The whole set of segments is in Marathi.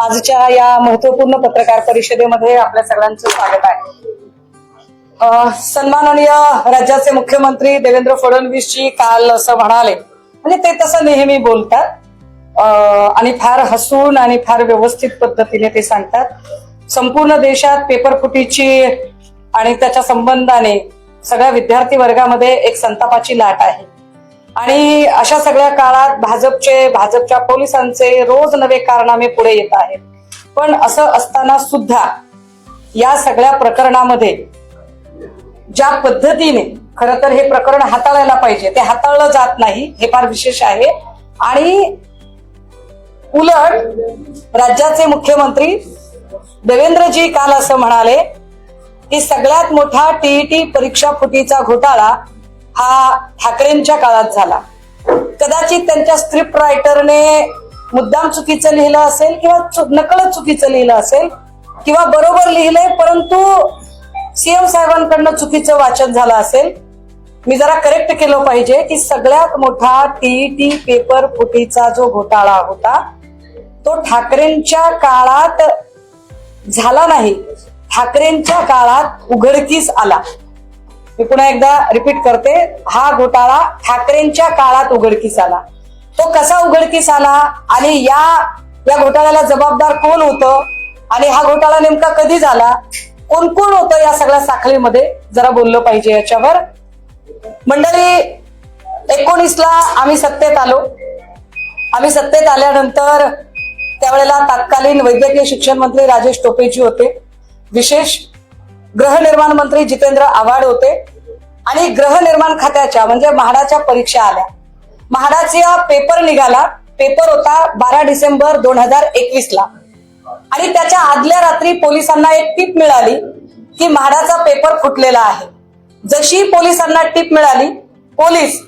आजच्या या महत्त्वपूर्ण पत्रकार परिषदेमध्ये आपल्या सगळ्यांचं स्वागत आहे। सन्माननीय राज्याचे मुख्यमंत्री देवेंद्र फडणवीसजी काल असं म्हणाले, म्हणजे ते तसं नेहमी बोलतात आणि फार हसून आणि फार व्यवस्थित पद्धतीने ते सांगतात। संपूर्ण देशात पेपरफुटीची आणि त्याच्या संबंधाने सगळ्या विद्यार्थी वर्गामध्ये एक संतापाची लाट आहे आणि अशा सगळ्या काळात भाजपच्या पोलिसांचे रोज नवे कारनामे पुढे येत आहेत। पण असं असताना सुद्धा या सगळ्या प्रकरणामध्ये ज्या पद्धतीने खरं तर हे प्रकरण हाताळायला पाहिजे ते हाताळलं जात नाही, हे फार विशेष आहे। आणि उलट राज्याचे मुख्यमंत्री देवेंद्रजी काल असं म्हणाले की सगळ्यात मोठा टीईटी परीक्षा फुटीचा घोटाळा हा ठाकरेंच्या काळात झाला। कदाचित त्यांच्या स्क्रिप्ट रायटरने मुद्दाम चुकीचं लिहिलं असेल किंवा नकळत चुकीचं लिहिलं असेल किंवा बरोबर लिहिलंय परंतु सीएम साहेबांकडनं चुकीचं वाचन झालं असेल। मी जरा करेक्ट केलं पाहिजे की सगळ्यात मोठा टीईटी पेपर फुटीचा जो घोटाळा होता तो ठाकरेंच्या काळात झाला नाही, ठाकरेंच्या काळात उघडकीस आला। मी पुन्हा एकदा रिपीट करते, हा घोटाळा ठाकरेंच्या काळात उघडकीस आला। तो कसा उघडकीस आला आणि या घोटाळ्याला जबाबदार कोण होतं आणि हा घोटाळा नेमका कधी झाला, कोण कोण होतं या सगळ्या साखळीमध्ये जरा बोललं पाहिजे याच्यावर। मंडळी, 19ला आम्ही सत्तेत आलो। आम्ही सत्तेत आल्यानंतर त्यावेळेला तत्कालीन वैद्यकीय शिक्षण मंत्री राजेश टोपेजी होते, विशेष गृहनिर्माण मंत्री जितेंद्र आव्हाड होते आणि गृहनिर्माण खात्याच्या म्हणजे म्हाडाच्या परीक्षा आल्या। म्हाडाचा पेपर निघाला, पेपर होता 12 डिसेंबर 2021ला आणि त्याच्या आदल्या रात्री पोलिसांना एक टीप मिळाली की म्हाडाचा पेपर फुटलेला आहे। जशी पोलिसांना टीप मिळाली, पोलीस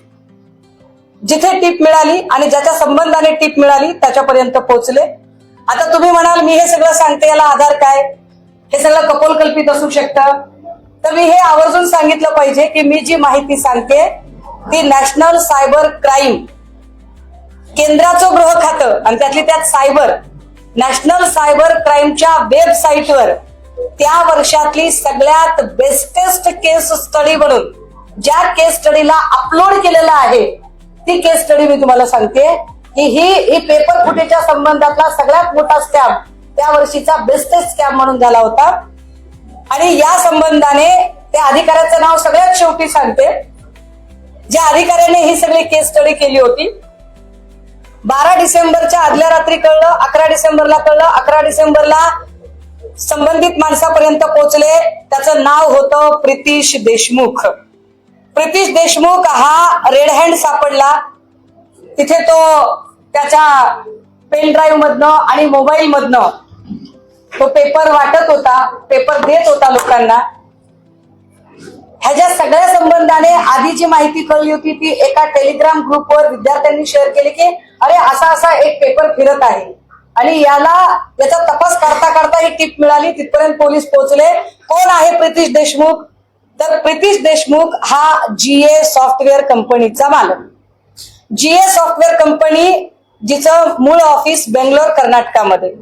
जिथे टीप मिळाली आणि ज्याच्या संबंधाने टीप मिळाली त्याच्यापर्यंत पोहोचले। आता तुम्ही म्हणाल मी हे सगळं सांगते याला आधार काय, हे सगळं कपोलकल्पित असू शकतं, तर मी हे आवर्जून सांगितलं पाहिजे की मी जी माहिती सांगते ती नॅशनल सायबर क्राईम केंद्राचं गृह खातं आणि त्यातली त्यात सायबर नॅशनल सायबर क्राईमच्या वेबसाईटवर त्या वर्षातली सगळ्यात बेस्टेस्ट केस स्टडी म्हणून ज्या केस स्टडीला अपलोड केलेलं आहे ती केस स्टडी मी तुम्हाला सांगते की ही पेपर फुटीच्या संबंधातला सगळ्यात मोठा स्कॅम त्या वर्षीचा बेस्टेस्ट स्कॅम म्हणून झाला होता। आणि या संबंधाने त्या अधिकाऱ्याचं नाव सगळ्यात शेवटी सांगते, ज्या अधिकाऱ्याने ही सगळी केस स्टडी केली होती। 12 डिसेंबरच्या आदल्या रात्री कळलं, 11 डिसेंबरला कळलं, 11 डिसेंबरला संबंधित माणसापर्यंत पोहोचले। त्याचं नाव होतं प्रितीश देशमुख। प्रितीश देशमुख हा रेड हँड सापडला, तिथे तो त्याच्या पेन ड्राईव्ह मधनं आणि मोबाईल मधनं तो पेपर वाटत होता, पेपर देत होता लोकांना। ह्याच्या सगळ्या संबंधाने आधी जी माहिती कळली होती ती एका टेलिग्राम ग्रुपवर विद्यार्थ्यांनी शेअर केली की अरे असा एक पेपर फिरत आहे आणि याचा तपास करता करता ही टीप मिळाली। तिथपर्यंत पोलीस पोहोचले। कोण आहे प्रितीश देशमुख, तर प्रितीश देशमुख हा जीए सॉफ्टवेअर कंपनीचा मालक। जीए सॉफ्टवेअर कंपनी जिचं मूळ ऑफिस बेंगलोर कर्नाटकामध्ये।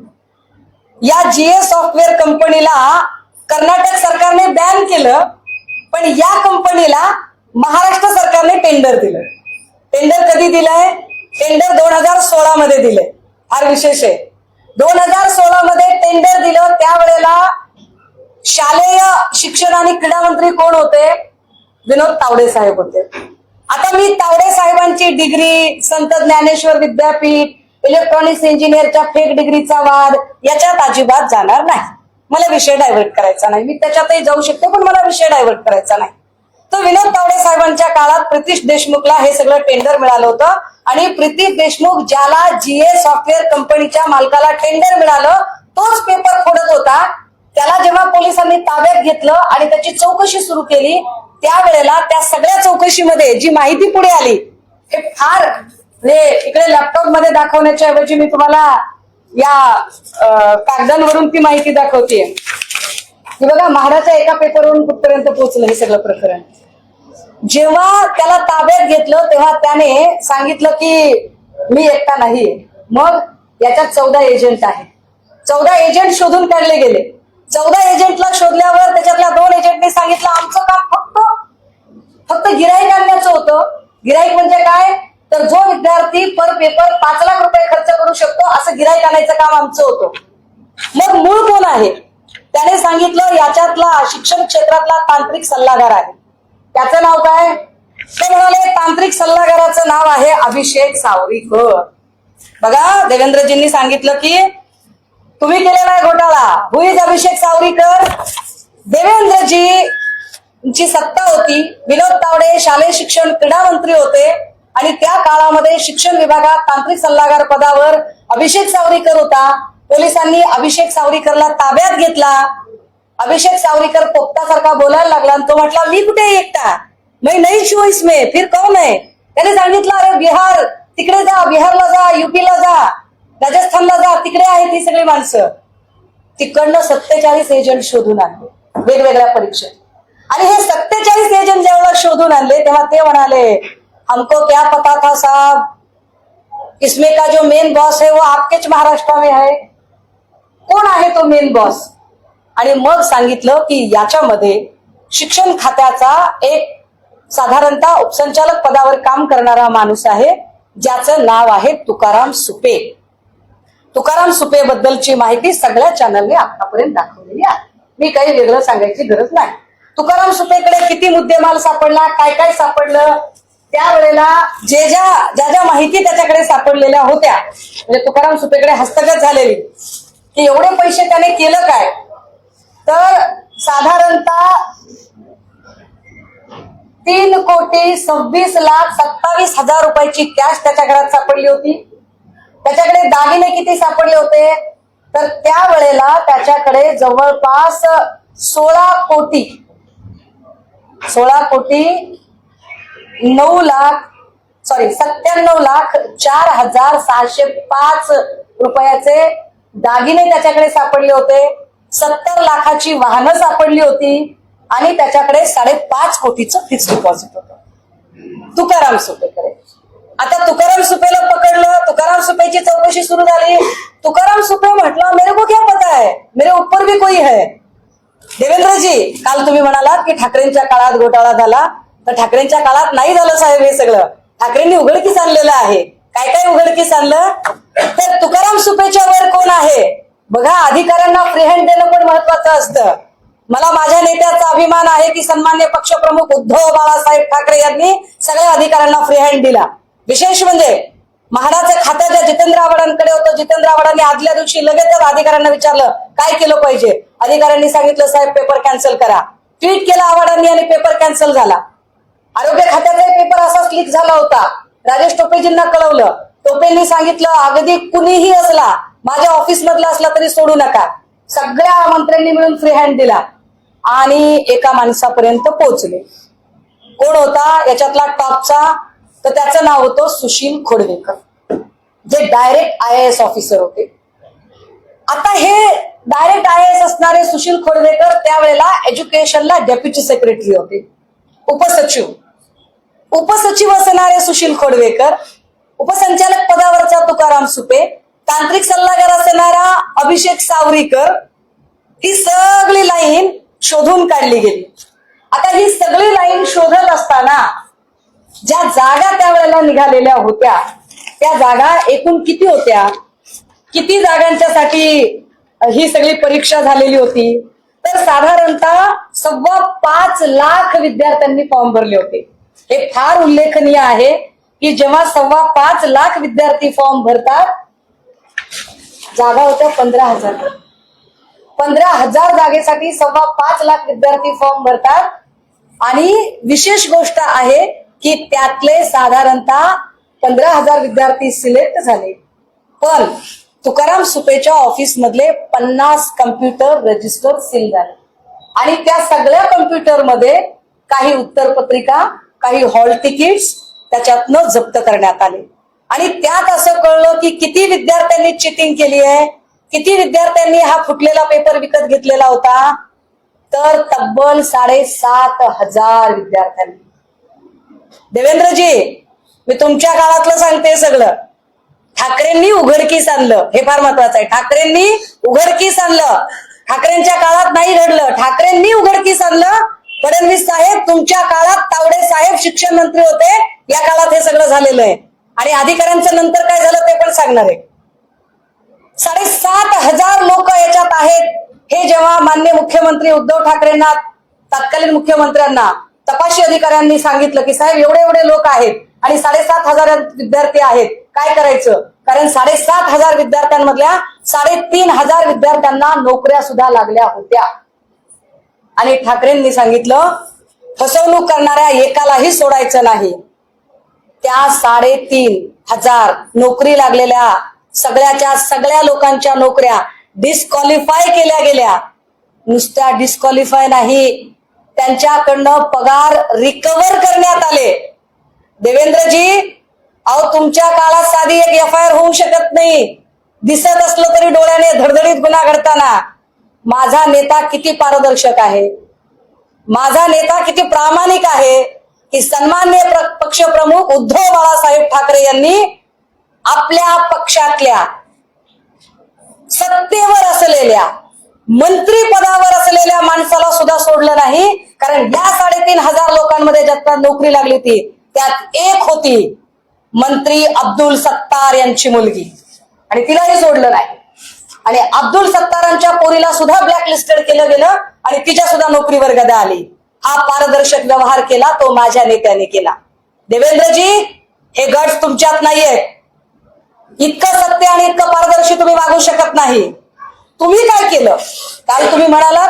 या जीए सॉफ्टवेअर कंपनीला कर्नाटक सरकारने बॅन केलं, पण या कंपनीला महाराष्ट्र सरकारने टेंडर दिलं। टेंडर कधी दिलंय, टेंडर 2016 मध्ये दिलंय, फार विशेष आहे। 2016 मध्ये टेंडर दिलं, त्यावेळेला शालेय शिक्षण आणि क्रीडा मंत्री कोण होते, विनोद तावडे साहेब होते। आता मी तावडे साहेबांची डिग्री, संत ज्ञानेश्वर विद्यापीठ, इलेक्ट्रॉनिक्स इंजिनियरच्या फेक डिग्रीचा वाद याच्यात अजिबात जाणार नाही। मला विषय डायव्हर्ट करायचा नाही, मी त्याच्यातही जाऊ शकते पण मला विषय डायव्हर्ट करायचा नाही। तर विनोद तावडे साहेबांच्या काळात प्रितीश देशमुखला हे सगळं टेंडर मिळालं होतं आणि प्रितीश देशमुख ज्याला जीए सॉफ्टवेअर कंपनीच्या मालकाला टेंडर मिळालं तोच पेपर फोडत होता। त्याला जेव्हा पोलिसांनी ताब्यात घेतलं आणि त्याची चौकशी सुरू केली त्यावेळेला त्या सगळ्या चौकशीमध्ये जी माहिती पुढे आली हे फार इकडे लॅपटॉप मध्ये दाखवण्याच्या ऐवजी मी तुम्हाला या कागदांवरून ती माहिती दाखवते की बघा म्हाडाच्या एका पेपरवरून कुठपर्यंत पोहोचलं हे सगळं प्रकरण। जेव्हा त्याला ताब्यात घेतलं तेव्हा त्याने सांगितलं की मी एकटा नाहीये, मग याच्यात 14 एजंट आहेत। 14 एजंट शोधून काढले गेले. 14 एजंटला शोधल्यावर त्याच्यातल्या 2 एजंटनी सांगितलं आमचं काम फक्त गिराईक आणण्याचं होतं. गिराईक म्हणजे काय, तर जो विद्यार्थी पर पेपर 5 लाख रुपये खर्च करू शकतो असं गिराईक आणायचं काम आमचं होतं. मग मूळ कोण आहे, त्याने सांगितलं याच्यातला शिक्षण क्षेत्रातला तांत्रिक सल्लागार आहे. त्याचं नाव काय, ते म्हणाले तांत्रिक सल्लागाराचं नाव आहे अभिषेक सावरीकर. बघा देवेंद्रजींनी सांगितलं की तुम्ही केलेला आहे घोटाळा. हु इज अभिषेक सावरीकर? देवेंद्रजींची सत्ता होती. विनोद तावडे शालेय शिक्षण क्रीडा मंत्री होते आणि त्या काळामध्ये शिक्षण विभागात तांत्रिक सल्लागार पदावर अभिषेक सावरीकर होता. पोलिसांनी अभिषेक सावरीकरला ताब्यात घेतला. अभिषेक सावरीकर पोपटासारखा बोलायला लागला आणि तो म्हटला मी कुठे एकटा, मैं नहीं छू इसमें, फिर कौन है? त्याने सांगितलं अरे बिहार तिकडे जा, बिहारला जा, युपीला जा, राजस्थानला जा, तिकडे आहेत ही सगळी माणसं. तिकडनं 47 एजंट शोधून आणले वेगवेगळ्या परीक्षेत. आणि हे 47 एजंट जेव्हा शोधून आणले तेव्हा ते म्हणाले हमको क्या पता था साहब, इसमें का जो मेन बॉस है वो आपकेच महाराष्ट्र में है. कोण आहे तो मेन बॉस? आणि मग सांगितलं की याच्यामध्ये शिक्षण खात्याचा एक साधारणतः उपसंचालक पदावर काम करणारा माणूस आहे ज्याचं नाव आहे तुकाराम सुपे. तुकाराम सुपे बद्दलची माहिती सगळ्या चॅनलने आतापर्यंत दाखवलेली आहे. मी काही वेगळं सांगायची गरज नाही. तुकाराम सुपेकडे किती मुद्देमाल सापडला, काय काय सापडलं, त्यावेळेला ज्या माहिती त्याच्याकडे सापडलेल्या होत्या म्हणजे तुकाराम सुपेकडे हस्तगत झालेली की एवढे पैसे त्याने केलं काय, तर साधारणतः 3,26,27,000 रुपयाची कॅश त्याच्या घरात सापडली होती. त्याच्याकडे दागिने किती सापडले होते, तर त्यावेळेला त्याच्याकडे जवळपास 97,04,605 रुपयाचे दागिने त्याच्याकडे सापडले होते. 70 लाखाची वाहनं सापडली होती आणि त्याच्याकडे 5.5 कोटीचं फिक्स डिपॉझिट होतं तुकाराम सुपेकडे. आता तुकाराम सुपेला पकडलं, तुकाराम सुपेची चौकशी सुरू झाली. तुकाराम सुपे म्हटलं मेरे को क्या पता है, मेरे ऊपर भी कोई है. देवेंद्रजी काल तुम्ही म्हणालात की ठाकरेंच्या काळात घोटाळा झाला, तर ठाकरेंच्या काळात नाही झालं साहेब. हे सगळं ठाकरेंनी उघडकीस आणलेलं आहे. काय काय उघडकीस आणलं, तर तुकाराम सुपेच्या वर कोण आहे बघा. अधिकाऱ्यांना फ्री हँड देणं पण महत्वाचं असतं. मला माझ्या नेत्याचा अभिमान आहे की सन्मान्य पक्षप्रमुख उद्धव बाळासाहेब ठाकरे यांनी सगळ्या अधिकाऱ्यांना फ्री हँड दिला. विशेष म्हणजे म्हाडाचं खातं ज्या जितेंद्र आव्हाडांकडे होतं, जितेंद्र आव्हाडांनी आदल्या दिवशी लगेचच अधिकाऱ्यांना विचारलं काय केलं पाहिजे. अधिकाऱ्यांनी सांगितलं साहेब पेपर कॅन्सल करा. ट्विट केलं आव्हाडांनी आणि पेपर कॅन्सल झाला. आरोग्य खात्याचा पेपर असाच लीक झाला होता. राजेश टोपेजींना कळवलं. टोपेंनी सांगितलं अगदी कुणीही असला, माझ्या ऑफिस मधला असला तरी सोडू नका. सगळ्या मंत्र्यांनी मिळून फ्री हँड दिला आणि एका माणसापर्यंत पोहोचले. कोण होता याच्यातला टॉपचा, तर त्याचं नाव होतं सुशील खोडवेकर, जे डायरेक्ट IAS ऑफिसर होते. आता हे डायरेक्ट IAS असणारे सुशील खोडवेकर त्यावेळेला एज्युकेशनला डेप्युटी सेक्रेटरी होते, उपसचिव असणारे सुशील खोडवेकर, उपसंचालक पदावरचा तुकाराम सुपे, तांत्रिक सल्लागार असणारा अभिषेक सावरीकर. ही सगळी लाईन शोधून काढली गेली. आता ही सगळी लाईन शोधत असताना ज्या जागा त्यावेळेला निघालेल्या होत्या त्या जागा एकूण किती होत्या, किती जागांच्यासाठी ही सगळी परीक्षा झालेली होती, तर साधारणतः 5.25 लाख विद्यार्थ्यांनी फॉर्म भरले होते. हे फार उल्लेखनीय आहे की जेव्हा 5.25 लाख विद्यार्थी फॉर्म भरतात, जागा होत्या 15,000. 15,000 जागेसाठी 5.25 लाख विद्यार्थी फॉर्म भरतात. आणि विशेष गोष्ट आहे की त्यातले साधारणतः 15,000 विद्यार्थी सिलेक्ट झाले. पण तुकाराम सुपेच्या ऑफिस मधले 50 कम्प्युटर रजिस्टर सील झाले आणि त्या सगळ्या कम्प्युटरमध्ये काही उत्तरपत्रिका, काही हॉल तिकीट्स त्याच्यातनं जप्त करण्यात आले. आणि त्यात असं कळलं की किती विद्यार्थ्यांनी चिटिंग केली आहे, किती विद्यार्थ्यांनी हा फुटलेला पेपर विकत घेतलेला होता, तर तब्बल 7,500 विद्यार्थ्यांनी. देवेंद्रजी मी तुमच्या काळातलं सांगते सगळं. ठाकरेंनी उघडकीस आणलं, हे फार महत्वाचं आहे. ठाकरेंनी उघडकीस आणलं. ठाकरेंच्या काळात नाही घडलं, ठाकरेंनी उघडकीस आणलं. फडणवीस साहेब तुमच्या काळात तावडे साहेब शिक्षण मंत्री होते, या काळात हे सगळं झालेलं आहे. आणि अधिकाऱ्यांचं नंतर काय झालं ते पण सांगणार आहे. 7,500 लोक याच्यात आहेत. हे जेव्हा माननीय मुख्यमंत्री उद्धव ठाकरेंना, तत्कालीन मुख्यमंत्र्यांना तपासी अधिकाऱ्यांनी सांगितलं की साहेब एवढे एवढे लोक आहेत आणि 7,500 विद्यार्थी आहेत, काय करायचं? कारण 7,500 विद्यार्थ्यांमधल्या 3,500 विद्यार्थ्यांना नोकऱ्या सुद्धा लागल्या होत्या. आणि ठाकरेंनी सांगितलं फसवणूक करणाऱ्या एकालाही सोडायचं नाही. त्या 3,500 नोकरी लागलेल्या सगळ्याच्या सगळ्या लोकांच्या नोकऱ्या डिस्क्वालिफाय केल्या गेल्या. नुसत्या डिस्क्वालिफाय नाही, त्यांच्याकडनं पगार रिकव्हर करण्यात आले. देवेंद्रजी, अहो तुमच्या काळात साधी एक FIR होऊ शकत नाही. दिसत असलं तरी डोळ्याने धडधडीत गुन्हा घडताना. माझा नेता किती पारदर्शक आहे, माझा नेता किती प्रामाणिक आहे की सन्माननीय पक्षप्रमुख उद्धव बाळासाहेब ठाकरे यांनी आपल्या पक्षातल्या सत्तेवर असलेल्या मंत्री पदावर असलेल्या माणसाला सुद्धा सोडलं नाही. कारण या 3,500 लोकांमध्ये ज्यांना नोकरी लागली होती त्यात एक होती मंत्री अब्दुल सत्तार यांची मुलगी, आणि तिलाही सोडलं नाही. आणि अब्दुल सत्तारांच्या पोरीला सुद्धा ब्लॅकलिस्टेड केलं गेलं आणि तिच्या सुद्धा नोकरीवर गदा आली. हा पारदर्शक व्यवहार केला तो माझ्या नेत्याने केला. देवेंद्रजी, हे गट्स तुमच्यात नाहीये. इतकं सत्य आणि इतकं पारदर्शी तुम्ही वागू शकत नाही. तुम्ही काय केलं? काल तुम्ही म्हणालात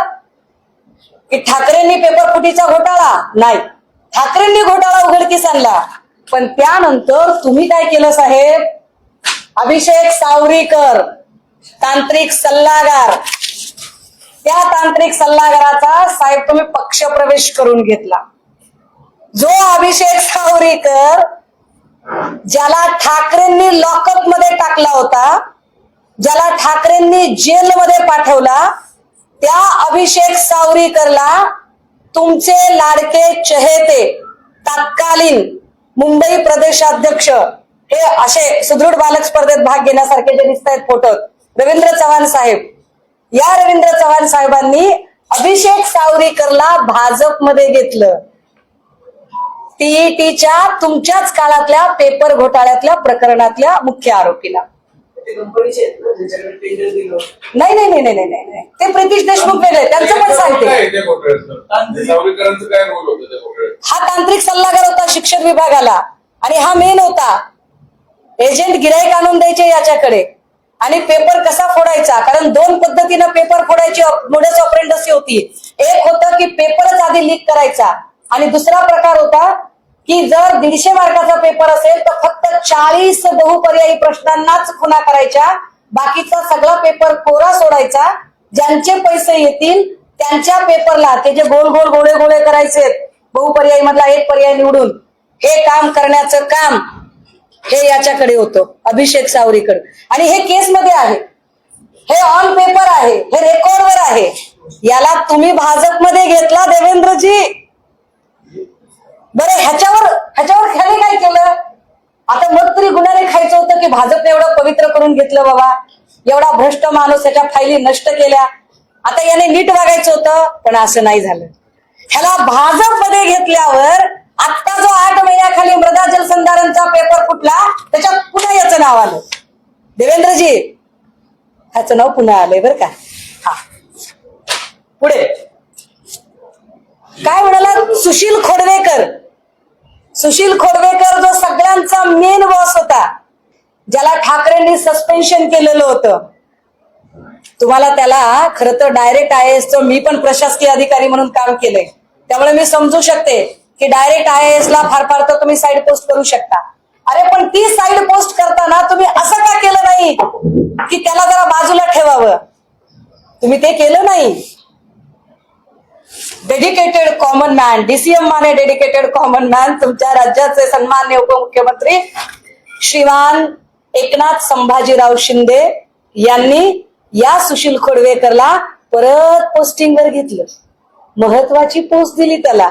की ठाकरेंनी पेपर फुटीचा घोटाळा नाही, ठाकरेंनी घोटाळा उघडकीस आणला. पण त्यानंतर तुम्ही काय केलं साहेब? अभिषेक सावरीकर तांत्रिक सल्लागार, त्या तांत्रिक सल्लागाराचा साहेब तुम्ही पक्ष प्रवेश करून घेतला. जो अभिषेक सावरीकर ज्याला ठाकरेंनी लॉकअप मध्ये टाकला होता, ज्याला ठाकरेंनी जेलमध्ये पाठवला, त्या अभिषेक सावरीकरला तुमचे लाडके चहेते तत्कालीन मुंबई प्रदेशाध्यक्ष, हे असे सुदृढ बालक स्पर्धेत भाग घेण्यासारखे जे दिसत आहेत फोटो, रवींद्र चव्हाण साहेब, या रवींद्र चव्हाण साहेबांनी अभिषेक सावरीकरला भाजपमध्ये घेतलं. टीईटीच्या तुमच्याच काळातल्या पेपर घोटाळ्यातल्या प्रकरणातल्या मुख्य आरोपीला. नाही नाही नाही नाही नाही, ते प्रितीश देशमुख वेगळे, त्यांचं पण सांगते. हा तांत्रिक सल्लागार होता शिक्षण विभागाला, आणि हा मेन होता. एजंट गिराईक आणून द्यायचे याच्याकडे, आणि पेपर कसा फोडायचा, कारण 2 पद्धतीनं पेपर फोडायची मोडस ऑपरेंडसी होती. एक होतं की पेपरच आधी लीक करायचा, आणि दुसरा प्रकार होता की जर 150 मार्काचा पेपर असेल तर फक्त 40 बहुपर्यायी प्रश्नांनाच खुणा करायच्या, बाकीचा सगळा पेपर कोरा सोडायचा. ज्यांचे पैसे येतील त्यांच्या पेपरला ते जे गोल गोल गोळे गोळे करायचे बहुपर्यायी मधला एक पर्याय निवडून, हे काम करण्याचं काम हे याच्याकडे होतं, अभिषेक सावरीकर. आणि हे केसमध्ये आहे, हे ऑन पेपर आहे, हे रेकॉर्डवर आहे. याला तुम्ही भाजपमध्ये घेतला देवेंद्रजी. बरं, ह्याच्यावर ह्याने काय केलं? आता मग तरी गुन्ह्याने खायचं होतं की भाजपने एवढं पवित्र करून घेतलं बाबा, एवढा भ्रष्ट माणूस, याच्या फायली नष्ट केल्या. आता याने नीट वागायचं होतं, पण असं नाही झालं. ह्याला भाजपमध्ये घेतल्यावर आता जो 8 महिन्याखाली मृदा जलसंधारणचा पेपर फुटला, त्याच्यात पुन्हा याचं नाव आलं. देवेंद्रजी, ह्याचं नाव पुन्हा आलंय बरं का. हा, पुढे काय म्हणाला? सुशील खोडवेकर. सुशील खोडवेकर जो सगळ्यांचा मेन बॉस होता, ज्याला ठाकरेंनी सस्पेन्शन केलेलं होतं. तुम्हाला त्याला खरं तर डायरेक्ट IAS चं, मी पण प्रशासकीय अधिकारी म्हणून काम केलंय, त्यामुळे मी समजू शकते की डायरेक्ट IAS ला फार फार तर तुम्ही साईड पोस्ट करू शकता. अरे पण ती साईड पोस्ट करताना तुम्ही असं का केलं नाही की त्याला जरा बाजूला ठेवावं? तुम्ही ते केलं नाही. Dedicated common man, DCM Mane dedicated common man, तुमच्या राज्याचे सन्माननीय उपमुख्यमंत्री श्रीमान एकनाथ संभाजीराव शिंदे यांनी या सुशील खोडवेकरला परत पोस्टिंगवर घेतलं, महत्वाची पोस्ट दिली त्याला.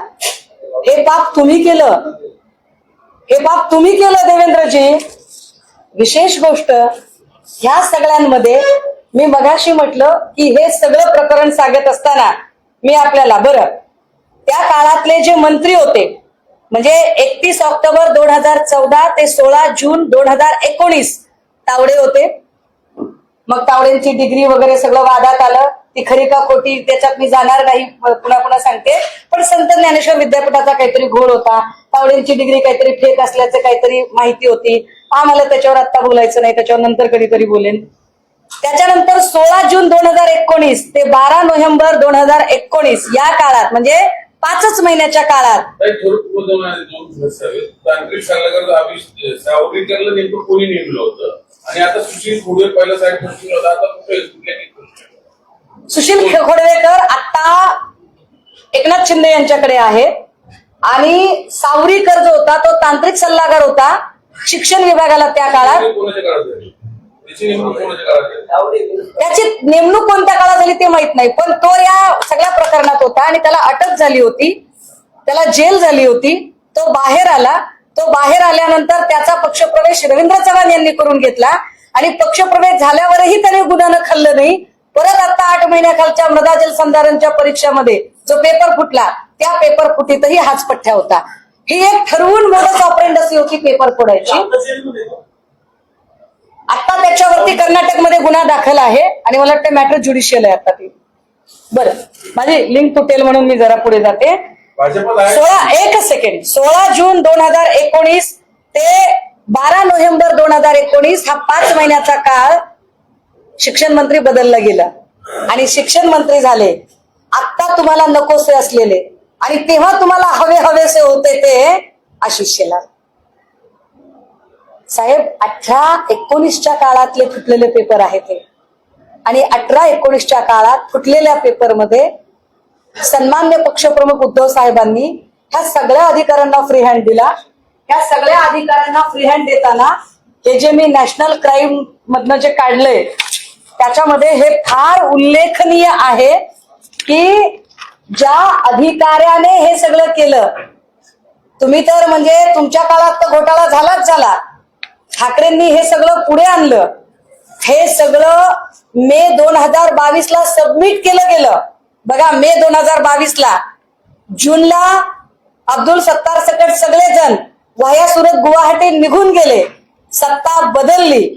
हे पाप तुम्ही केलं, हे पाप तुम्ही केलं देवेंद्रजी. विशेष गोष्ट ह्या सगळ्यांमध्ये मी मगाशी म्हटलं की हे सगळं प्रकरण सांगत असताना मी आपल्याला बरं त्या काळातले जे मंत्री होते म्हणजे 31 ऑक्टोबर 2014 ते 16 जून 2019 तावडे होते. मग तावडेंची डिग्री वगैरे सगळं वादात आलं. ती खरी का खोटी त्याच्यात मी जाणार नाही, पुन्हा पुन्हा सांगते. पण संत ज्ञानेश्वर विद्यापीठाचा काहीतरी घोळ होता. तावडेंची डिग्री काहीतरी फेक असल्याचं काहीतरी माहिती होती. आम्हाला त्याच्यावर आता बोलायचं नाही, त्याच्यावर नंतर कधीतरी बोलेन. त्याच्यानंतर 16 जून 2019 ते 12 नोव्हेंबर 2019 या काळात म्हणजे 5 महिन्याच्या काळात तांत्रिक सल्लागार सावरीकरला नेमकं कोणी नेमलं होतं आणि आता सुशील खोडवे पहिला साईड होता, आता कुठे सुशील खोडवेकर आता एकनाथ शिंदे यांच्याकडे आहे आणि सावरीकर जो होता तो तांत्रिक सल्लागार होता शिक्षण विभागाला त्या काळात. त्याची नेमणूक कोणत्या काळात झाली ते माहित नाही, पण तो या सगळ्या प्रकरणात होता आणि त्याला अटक झाली होती, त्याला जेल झाली होती. तो बाहेर आला. तो बाहेर आल्यानंतर त्याचा पक्षप्रवेश रवींद्र चव्हाण यांनी करून घेतला आणि पक्षप्रवेश झाल्यावरही त्याने गुन्ह्यानं खाल्लं नाही. परत आता 8 महिन्याखालच्या मृदा जलसंधारणच्या परीक्षामध्ये जो पेपर फुटला त्या पेपर फुटीतही हाच पठ्ठ्या होता. ही एक ठरवून मोडस ऑपरेंडसी होती पेपर फोडायची. आता त्याच्यावरती कर्नाटकमध्ये गुन्हा दाखल आहे आणि मला वाटतं मॅटर ज्युडिशियल आहे आता ते. बरं, माझी लिंक तुटेल म्हणून मी जरा पुढे जाते. 16 जून 2019 ते 12 नोव्हेंबर 2019 हा 5 महिन्याचा काळ शिक्षण मंत्री बदलला गेला आणि शिक्षण मंत्री झाले आता तुम्हाला नकोसे असलेले आणि तेव्हा तुम्हाला हवेसे होते ते आशिष शेलार साहेब. 18-19च्या काळातले फुटलेले पेपर आहेत ते आणि 18-19च्या काळात फुटलेल्या पेपरमध्ये सन्मान्य पक्षप्रमुख उद्धव साहेबांनी ह्या सगळ्या अधिकाऱ्यांना फ्री हँड दिला. ह्या सगळ्या अधिकाऱ्यांना फ्री हँड देताना हे जे मी नॅशनल क्राईम मधनं जे काढलंय त्याच्यामध्ये हे फार उल्लेखनीय आहे की ज्या अधिकाऱ्याने हे सगळं केलं, तुम्ही तर म्हणजे तुमच्या काळात तर घोटाळा झालाच झाला, ठाकरेंनी हे सगळं पुढे आणलं. हे सगळं मे 2022 ला सबमिट केलं गेलं. बघा, मे 2022 ला, जूनला अब्दुल सत्तार सकट सगळेजण वाया सुरत गुवाहाटी निघून गेले, सत्ता बदलली.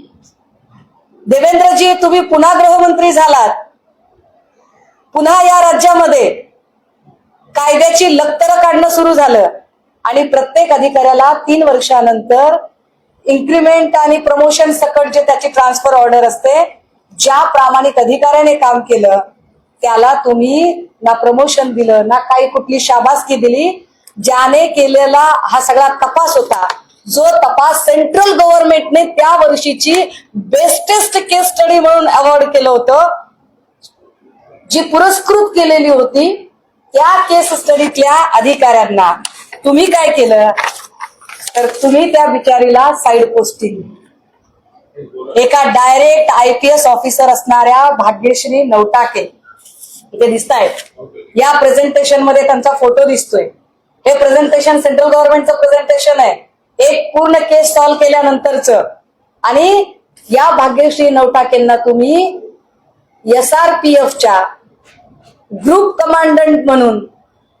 देवेंद्रजी तुम्ही पुन्हा गृहमंत्री झालात, पुन्हा या राज्यामध्ये कायद्याची लक्तरं काढणं सुरू झालं आणि प्रत्येक अधिकाऱ्याला 3 वर्षानंतर इन्क्रीमेंट आणि प्रमोशन सकट जे त्याची ट्रान्सफर ऑर्डर असते, ज्या प्रामाणिक अधिकाऱ्याने काम केलं त्याला तुम्ही ना प्रमोशन दिलं ना काही कुठली शाबासकी दिली. ज्याने केलेला हा सगळा तपास होता, जो तपास सेंट्रल गव्हर्नमेंटने त्या वर्षीची बेस्टेस्ट केस स्टडी म्हणून अवॉर्ड केलं होतं, जी पुरस्कृत केलेली होती, त्या केस स्टडीतल्या अधिकाऱ्यांना तुम्ही काय केलं तर तुम्ही त्या बिचारीला साईड पोस्टिंग, एका डायरेक्ट IPS ऑफिसर असणाऱ्या भाग्यश्री नवटाके इथे दिसत आहेत. या प्रेझेंटेशन मध्ये त्यांचा फोटो दिसतोय. हे प्रेझेंटेशन सेंट्रल गव्हर्नमेंटचं प्रेझेंटेशन आहे, एक पूर्ण केस सॉल्व्ह केल्यानंतरच. आणि या भाग्यश्री नवटाकेंना तुम्ही SRPFच्या ग्रुप कमांडंट म्हणून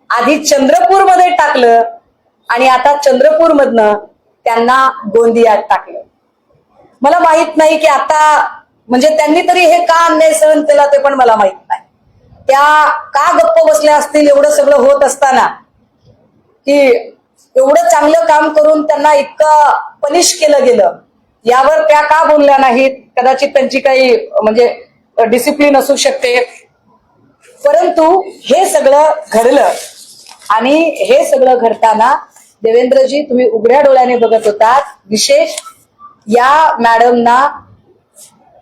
आधी चंद्रपूरमध्ये टाकलं आणि आता चंद्रपूर मधनं त्यांना गोंदियात टाकलं. मला माहित नाही की आता म्हणजे त्यांनी तरी हे का अन्याय सहन केला ते पण मला माहित नाही. त्या का गप्प बसल्या असतील एवढं सगळं होत असताना, की एवढं चांगलं काम करून त्यांना इतकं पनिश केलं गेलं, यावर त्या का बोलल्या नाहीत. कदाचित त्यांची काही म्हणजे डिसिप्लिन असू शकते. परंतु हे सगळं घडलं आणि हे सगळं घडताना देवेंद्रजी तुम्ही उघड्या डोळ्याने बघत होतात. विशेष या मॅडमना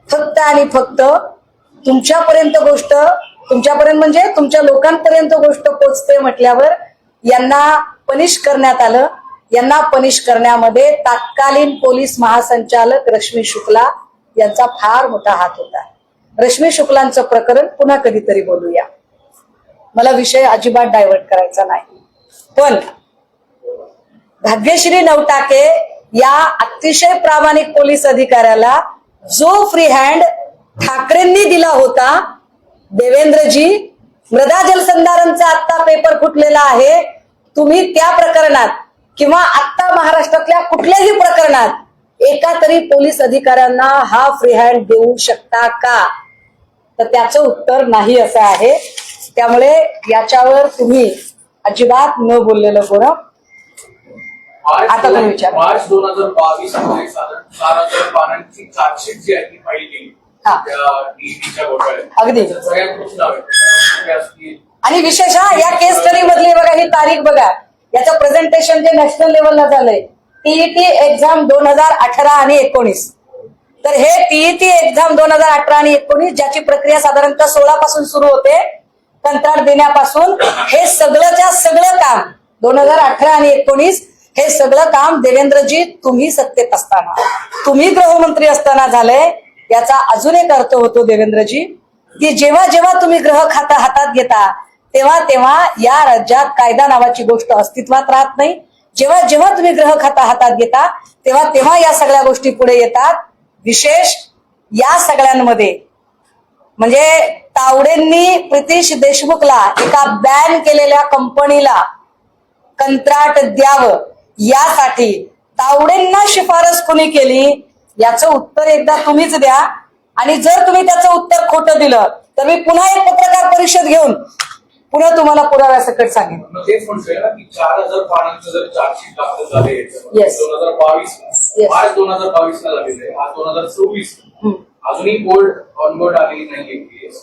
फक्त आणि फक्त तुमच्यापर्यंत गोष्ट, तुमच्यापर्यंत म्हणजे तुमच्या लोकांपर्यंत गोष्ट पोचते म्हटल्यावर यांना पनिश करण्यात आलं. यांना पनिश करण्यामध्ये तत्कालीन पोलीस महासंचालक रश्मी शुक्ला यांचा फार मोठा हात होता. रश्मी शुक्लांचं प्रकरण पुन्हा कधीतरी बोलूया, मला विषय अजिबात डायव्हर्ट करायचा नाही. पण भाग्यश्री नवटाके या अतिशय प्रामाणिक पोलीस अधिकाऱ्याला जो फ्री हँड ठाकरेंनी दिला होता, देवेंद्रजी, मृदा जलसंधारणचा आत्ता पेपर फुटलेला आहे, तुम्ही त्या प्रकरणात किंवा आत्ता महाराष्ट्रातल्या कुठल्याही प्रकरणात एका तरी पोलीस अधिकाऱ्यांना हा फ्री हँड देऊ शकता का? तर त्याचं उत्तर नाही असं आहे. त्यामुळे याच्यावर तुम्ही अजिबात न बोललेलं बरं. आता तुम्ही विचार. मार्च 2022 मध्ये साधारण 4,000 पानांची चार्जशीट जी आहे ती फाईल केली टीईटीच्या घोटाळ्यात. अगदी. सगळ्यात खूप नाव आहे. आणि विशेष या केस स्टडी मधली बघा, ही तारीख बघा, याचं प्रेझेंटेशन जे नॅशनल लेवलला झालंय, टीईटी एक्झाम 2018 आणि 19. तर हे टीईटी एक्झाम 2018 आणि 19 ज्याची प्रक्रिया साधारणतः 16 पासून सुरू होते, कंत्राट देण्यापासून, हे सगळंच्या सगळं काम 2018 आणि 19 हे सगळं काम देवेंद्रजी तुम्ही सत्तेत असताना, तुम्ही गृहमंत्री असताना झालंय. याचा अजून एक अर्थ होतो देवेंद्रजी, की जेव्हा जेव्हा तुम्ही गृह खातं हातात घेता तेव्हा तेव्हा या राज्यात कायदा नावाची गोष्ट अस्तित्वात राहत नाही. जेव्हा जेव्हा तुम्ही गृह खातं हातात घेता तेव्हा तेव्हा या सगळ्या गोष्टी पुढे येतात. विशेष या सगळ्यांमध्ये म्हणजे तावडेंनी प्रितीश देशमुखला एका बॅन केलेल्या कंपनीला कंत्राट द्यावं यासाठी तावडेंना शिफारस कुणी केली, याचं उत्तर एकदा तुम्हीच द्या. आणि जर तुम्ही त्याचं उत्तर खोटं दिलं तर मी पुन्हा एक पत्रकार परिषद घेऊन पुन्हा तुम्हाला पुराव्यासकट सांगेन. तेच म्हणतोय ना की 4,000 पानांचं जर चार्जशीट दाखल झाले Yes. 2022 Yes. मार्च 2022 ला झालेलं आहे, आज 2024. अजूनही कोर्ट ऑनबोर्ड आलेली नाहीये केस.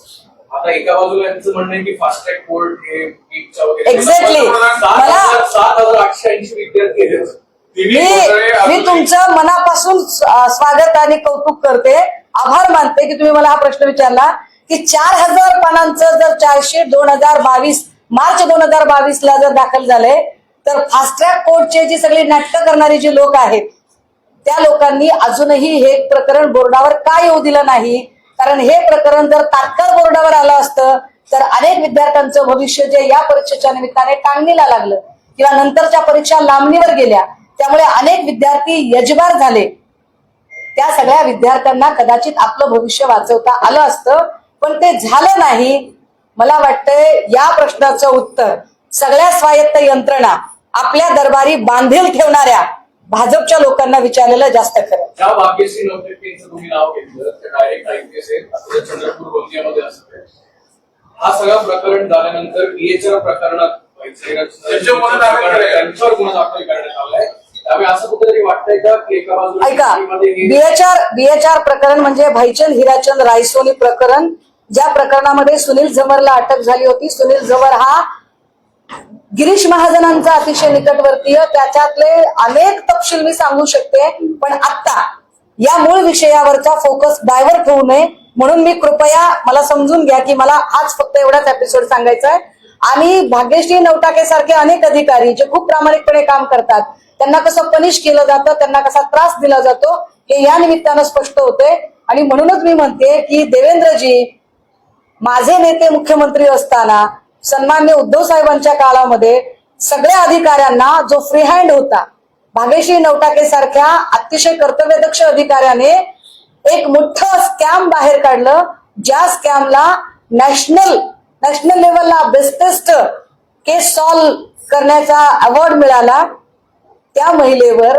आता एका बाजूला यांचं म्हणणं आहे की फास्ट ट्रॅक कोर्ट हे बीटच्या वगैरे Exactly. 7,880 विद्यार्थी आहेत. मी तुमचं मनापासून स्वागत आणि कौतुक करते, आभार मानते की तुम्ही मला हा प्रश्न विचारला की 4,000 पानांचं जर चार्जशीट 2022 मार्च 2022 ला जर दाखल झालंय तर फास्ट ट्रॅक कोर्टचे जी सगळी नाटकं करणारी जी लोक आहेत त्या लोकांनी अजूनही हे प्रकरण बोर्डावर का येऊ दिलं नाही. कारण हे प्रकरण जर तात्काळ बोर्डावर आलं असतं तर अनेक विद्यार्थ्यांचं भविष्य जे या परीक्षेच्या निमित्ताने टांगणीला लागलं किंवा नंतरच्या परीक्षा लांबणीवर गेल्या, त्यामुळे अनेक विद्यार्थी यजबार झाले. त्या सगळ्या विद्यार्थ्यांना कदाचित आपलं भविष्य वाचवता आलं असतं, पण ते झालं नाही. मला वाटतंय या प्रश्नाचं उत्तर सगळ्या स्वायत्त यंत्रणा आपल्या दरबारी बांधील ठेवणाऱ्या भाजपच्या लोकांना विचारलेलं जास्त खरं. ज्या भाग्यश्री नवतेचं तुम्ही नाव घेतलं ते डायरेक्ट आयपीएस आहे, चंद्रपूर गोंदियामध्ये असतं. हा सगळा प्रकरण झाल्यानंतर बीएचआर प्रकरणात त्यांच्यावर गुन्हा दाखल करण्यात आलाय. त्यामुळे असं कुठेतरी वाटतंय का की एका बाजूला ऐका, बीएचआर प्रकरण म्हणजे भाईचंद हिराचंद रायसोनी प्रकरण, ज्या प्रकरणामध्ये सुनील झमरला अटक झाली होती. सुनील झमर हा गिरीश महाजनांचा अतिशय निकटवर्तीय, त्याच्यातले अनेक तपशील मी सांगू शकते, पण आता या मूळ विषयावरचा फोकस डायव्हर्ट होऊ नये म्हणून मी कृपया मला समजून घ्या की मला आज फक्त एवढाच एपिसोड सांगायचा आहे. आणि भाग्यश्री नवटाके सारखे अनेक अधिकारी जे खूप प्रामाणिकपणे काम करतात त्यांना कसं पनिश केलं जातं, त्यांना कसा त्रास दिला जातो हे या निमित्तानं स्पष्ट होते. आणि म्हणूनच मी म्हणते की देवेंद्रजी, माझे नेते मुख्यमंत्री असताना सन्मान्य उद्धव साहेबांच्या काळामध्ये सगळ्या अधिकाऱ्यांना जो फ्री हँड होता, भाग्यश्री नवटाके सारख्या अतिशय कर्तव्यदक्ष अधिकाऱ्याने एक मोठं स्कॅम बाहेर काढलं, ज्या स्कॅमला नॅशनल लेवलला बेस्टेस्ट केस सॉल्व्ह करण्याचा अवॉर्ड मिळाला. त्या महिलेवर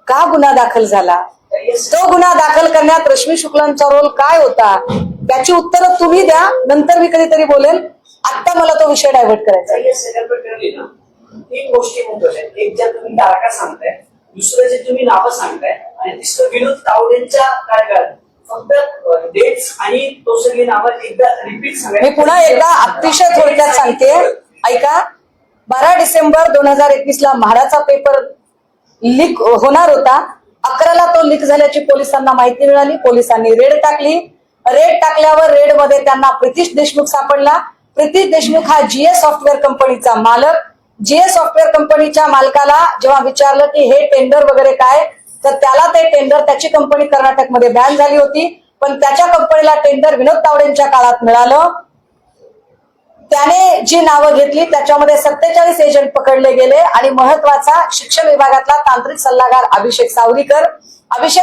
का गुन्हा दाखल झाला, तो गुन्हा दाखल करण्यात रश्मी शुक्लांचा रोल काय होता, त्याची उत्तरं तुम्ही द्या. नंतर मी कधीतरी बोलेल, आता मला तो विषय डायव्हर्ट करायचा. तीन गोष्टी महत्वाच्या आहेत. एक ज्या तुम्ही तारखा सांगताय, दुसरं जे तुम्ही नावं सांगताय, आणि तिसरं विनोद तावडेंच्या कार्यकाळात फक्त डेट्स आणि तो सगळी नावं एकदा रिपीट सांगा. मी पुन्हा एकदा अतिशय थोडक्यात सांगते, ऐका. 12 डिसेंबर 2021 ला म्हाडाचा पेपर लीक होणार होता. 11ला तो लीक झाल्याची पोलिसांना माहिती मिळाली. पोलिसांनी रेड टाकली. रेड टाकल्यावर रेड मध्ये त्यांना प्रितीश देशमुख सापडला. प्रितीश देशमुख हा जीएस सॉफ्टवेअर कंपनीचा मालक. जीएस सॉफ्टवेअर कंपनीच्या मालकाला जेव्हा विचारलं की हे टेंडर वगैरे काय, तर त्याला ते टेंडर, त्याची कंपनी कर्नाटकमध्ये बॅन झाली होती, पण त्याच्या कंपनीला टेंडर विनोद तावडेंच्या काळात मिळालं. त्याने जी नावं घेतली त्याच्यामध्ये 47 एजंट पकडले गेले आणि महत्वाचा शिक्षण विभागातला तांत्रिक सल्लागार अभिषेक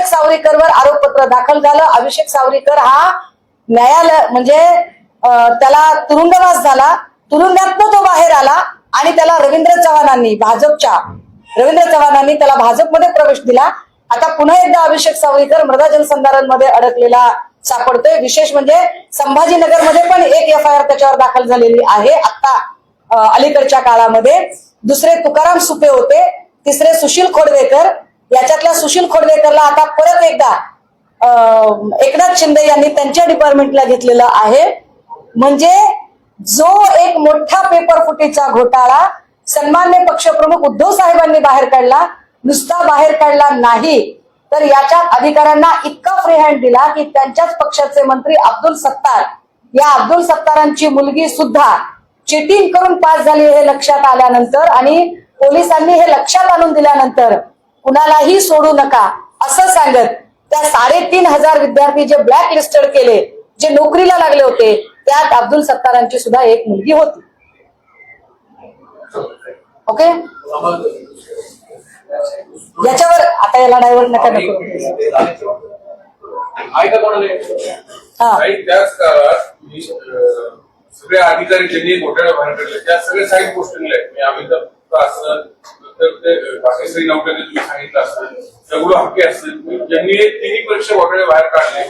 सावरीकरवर आरोपपत्र दाखल झालं. अभिषेक सावरीकर हा न्यायालय म्हणजे त्याला तुरुंगवास झाला. तुरुंगातनं तो बाहेर आला आणि त्याला रवींद्र चव्हाणांनी त्याला भाजपमध्ये प्रवेश दिला. आता पुन्हा एकदा अभिषेक सावरीकर मृदा जलसंधारणमध्ये अडकलेला सापडतोय. विशेष म्हणजे संभाजीनगरमध्ये पण एक FIR त्याच्यावर दाखल झालेली आहे आता अलीकडच्या काळामध्ये. दुसरे तुकाराम सुपे होते, तिसरे सुशील खोडवेकर. याच्यातल्या सुशील खोडवेकरला आता परत एकदा एकनाथ शिंदे यांनी त्यांच्या डिपार्टमेंटला घेतलेलं आहे. म्हणजे जो एक मोठा पेपर फुटीचा घोटाळा सन्मान्य पक्षप्रमुख उद्धव साहेबांनी बाहेर काढला, नुसता बाहेर काढला नाही तर याच्यात अधिकाऱ्यांना इतका फ्री हँड दिला की त्यांच्याच पक्षाचे मंत्री अब्दुल सत्तारांची मुलगी सुद्धा चिटिंग करून पास झाली हे लक्षात आल्यानंतर आणि पोलिसांनी हे लक्षात आणून दिल्यानंतर कुणालाही सोडू नका असं सांगत त्या 3,500 विद्यार्थी जे ब्लॅक लिस्टेड केले, जे नोकरीला लागले होते, त्यात अब्दुल सत्तारांची सुद्धा एक मुलगी होती. ओके, याच्यावर आता याला डायव्हर्ट नका नको. त्याच काळात सगळे अधिकारी ज्यांनी घोटाळे बाहेर काढले त्या सगळे साईड पोस्टिंगला आहेत. अमिताभ असतं तर ते भाग्यश्री नौकरी तुम्ही सांगितलं असतं, दगडू हक्के असतं, ज्यांनी तिन्ही परीक्षा घोटाळे बाहेर काढले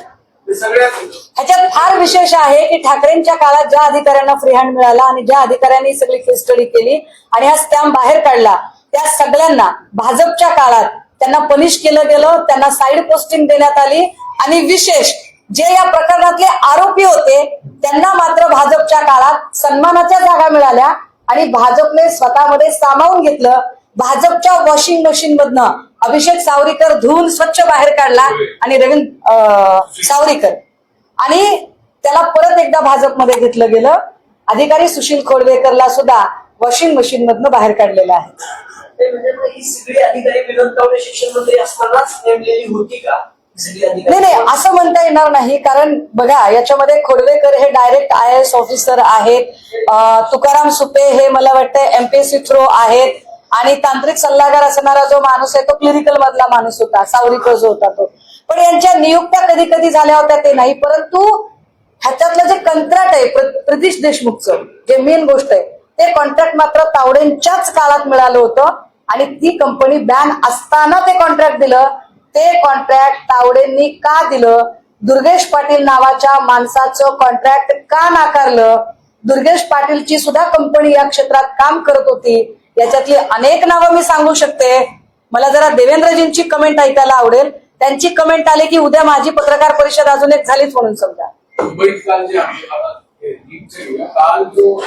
ते सगळ्यात. ह्याच्यात फार विशेष आहे की ठाकरेंच्या काळात ज्या अधिकाऱ्यांना फ्री हँड मिळाला आणि ज्या अधिकाऱ्यांनी सगळी केस स्टडी केली आणि हा स्टॅम्प बाहेर काढला त्या सगळ्यांना भाजपच्या काळात त्यांना पनिश केलं गेलं, त्यांना साईड पोस्टिंग देण्यात आली. आणि विशेष जे या प्रकरणातले आरोपी होते त्यांना मात्र भाजपच्या काळात सन्मानाच्या जागा मिळाल्या आणि भाजपने स्वतःमध्ये सामावून घेतलं. भाजपच्या वॉशिंग मशीन मधनं अभिषेक सावरीकर धुवून स्वच्छ बाहेर काढला आणि रवींद्र सावरीकर आणि त्याला परत एकदा भाजपमध्ये घेतलं गेलं. अधिकारी सुशील खोडवेकरला सुद्धा वॉशिंग मशीन मधनं बाहेर काढलेलं आहे. ही सगळी अधिकारी विनोद तावडे शिक्षण मंत्री असतानाच नेमलेली होती का? नाही, असं म्हणता येणार नाही. कारण बघा याच्यामध्ये खोडवेकर हे डायरेक्ट IAS ऑफिसर आहेत, तुकाराम सुपे हे मला वाटतं MPSC थ्रो आहेत आणि तांत्रिक सल्लागार असणारा जो माणूस आहे तो क्लिनिकल मधला माणूस होता, सावरीकर जो होता तो. पण यांच्या नियुक्त्या कधी कधी झाल्या होत्या ते नाही, परंतु ह्याच्यातलं जे कंत्राट आहे प्रतीश देशमुखचं, जे मेन गोष्ट आहे ते कॉन्ट्रॅक्ट मात्र तावडेंच्याच काळात मिळालं होतं आणि ती कंपनी बॅन असताना ते कॉन्ट्रॅक्ट दिलं. ते कॉन्ट्रॅक्ट तावडेंनी का दिलं? दुर्गेश पाटील नावाच्या माणसाचं कॉन्ट्रॅक्ट का नाकारलं? दुर्गेश पाटीलची सुद्धा कंपनी या क्षेत्रात काम करत होती. याच्यातली अनेक नावं मी सांगू शकते. मला जरा देवेंद्रजींची कमेंट ऐकायला आवडेल. त्यांची कमेंट आली की उद्या माझी पत्रकार परिषद अजून एक झालीच म्हणून समजा. मुंबईत काल जे काल जो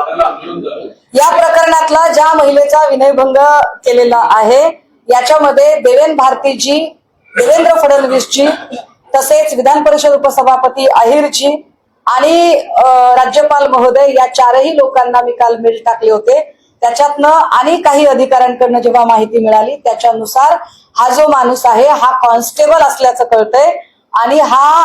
आंदोलन झालं या प्रकरणातला ज्या महिलेचा विनयभंग केलेला आहे याच्यामध्ये देवेंद्र फडणवीसजी, तसेच विधान परिषद उपसभापती अहिरजी आणि राज्यपाल महोदय या 4ही लोकांना मी काल मेल टाकले होते. त्याच्यातनं आणि काही अधिकाऱ्यांकडनं जेव्हा माहिती मिळाली त्याच्यानुसार हा जो माणूस आहे हा कॉन्स्टेबल असल्याचं कळतंय आणि हा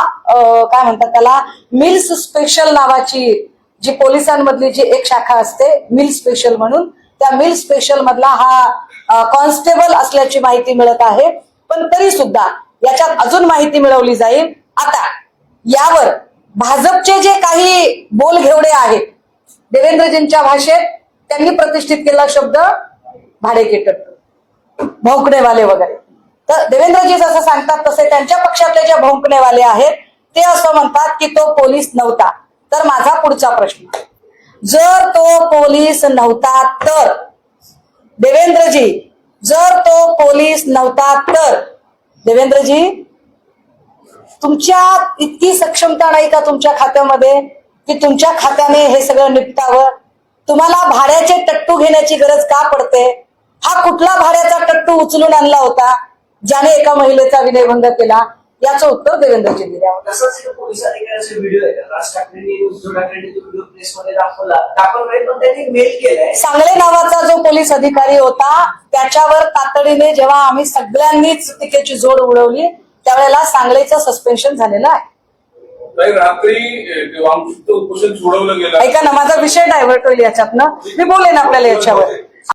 काय म्हणतात त्याला मिल्स स्पेशल नावाची जी पोलिसांमधली जी एक शाखा असते मिल स्पेशल म्हणून, त्या मिल स्पेशल मधला हा कॉन्स्टेबल असल्याची माहिती मिळत आहे. पण तरी सुद्धा याच्यात अजून माहिती मिळवली जाईल. आता यावर भाजपचे जे काही बोलघेवडे आहेत देवेंद्रजींच्या भाषेत त्यांनी प्रतिष्ठित केला शब्द भाडेकेटर, भोंकणेवाले वगैरे. तर देवेंद्रजी जसं सांगतात तसे त्यांच्या पक्षातले जे भोंकणेवाले आहेत ते असं म्हणतात की तो पोलीस नव्हता. तर माझा पुढचा प्रश्न, जर तो पोलीस नव्हता तर देवेंद्रजी, जर तो पोलीस नव्हता तर देवेंद्रजी तुमच्या इतकी सक्षमता नाही का तुमच्या खात्यामध्ये की तुमच्या खात्याने हे सगळं निपटावं? तुम्हाला भाड्याचे टट्टू घेण्याची गरज का पडते? हा कुठला भाड्याचा टट्टू उचलून आणला होता ज्याने एका महिलेचा विनयभंग केला? याचं उत्तर देवेंद्रजींनी द्यावं. तसंच पोलीस अधिकाऱ्याचा व्हिडिओ आहे, राज ठाकरेंनी उद्धव ठाकरेंनी तो व्हिडिओ प्रेसमध्ये दाखवलाय, पण त्यांनी मेल केलाय. सांगळे नावाचा जो पोलीस अधिकारी होता त्याच्यावर तातडीने जेव्हा आम्ही सगळ्यांनीच टीकेची जोड उडवली त्यावेळेला सांगळेचं सस्पेन्शन झालेलं आहे. काही रात्री ते वामकुक्षचं उपोषण सोडवलं गेलं. ऐका ना, माझा विषय डायव्हर्ट होईल याच्यातनं. मी बोलेन आपल्याला याच्यावर.